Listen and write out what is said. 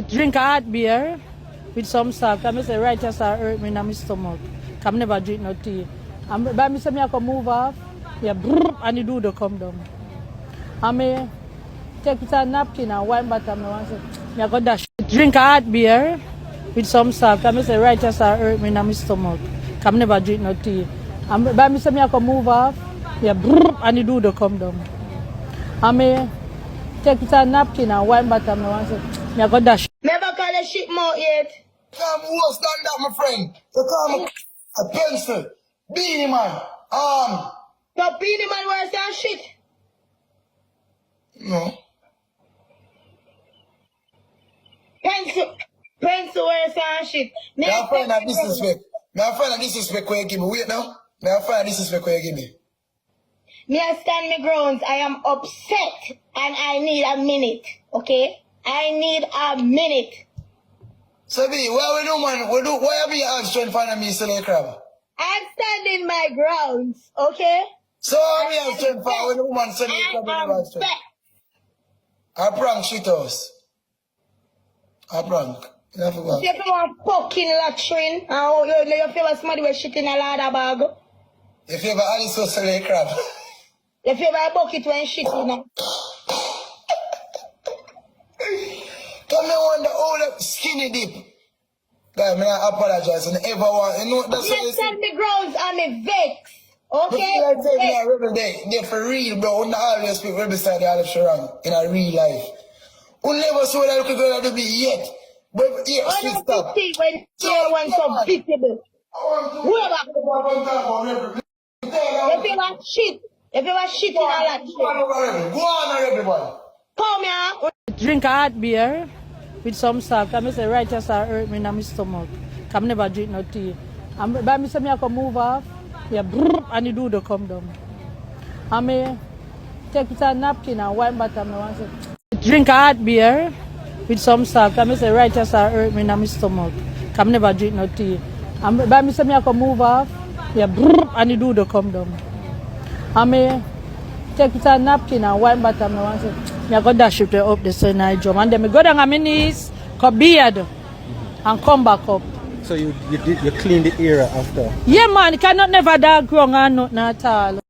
Drink a hot beer with some salt. I say right just hurt me in my stomach. I never drink no tea. And by me say me I can move off. Yeah, brrr, and the doodle come down. I may take it a napkin and wipe bottom. Me I go dash. Drink a hot beer with some salt. I say right just hurt me in my stomach. I never drink no tea. And by me say me I can move off. Yeah, brrr, and the doodle come down. I may take it a napkin and wipe bottom. Me I go dash. Never call a shit more yet. Come worse than that, my friend. You call me a pencil. Beanie man. So Beanie Man worse than shit. No. Pencil worse than shit. Me I find that disrespect. Me I find that disrespect where you give me. Wait now. Me I find that disrespect where you give me. Me I stand my grounds. I am upset and I need a minute. Okay? I need a minute. So B, what we do, man? Why are we trying to find me selling crab? I'm standing my grounds. Okay? So we are trying to find when the woman selling crab in the street. I prank shit house. I prank. You have to go. If you want fucking latrine, and you feel somebody was shit in a ladder bag. If you ever had this house selling crab. If you ever bucket when shit in it. Come me wonder all that skinny dip. Guy, me I apologize and ever want. You know that's what you stand me grounds and me vex. Okay? I tell me a rebel day, they for real, bro. We always speak rebel side the Olive Sharang in a real life. We never saw that little girl to be yet. But yeah, when sweet stuff. When you want some visible. Whoever. If you want shit. If you want shit in a lot. Go on, everybody. Come here. Drink a hot beer with some salt. I say right just hurt me in my stomach. I never drink no tea. And by me say me I can move off. Yeah, brrr, and the doodle come down. I may take it a napkin and wipe bottom. Drink a hot beer with some salt. I say right just hurt me in my stomach. I never drink no tea. And by me say me I can move off. Yeah, brrr, and the doodle come down. I may take it a napkin and wipe bottom. I go dash it up the sun I jump. And then I go down on my knees, cut beard, and come back up. So you clean the area after? Yeah man, you cannot never dog wrong or nothing at all.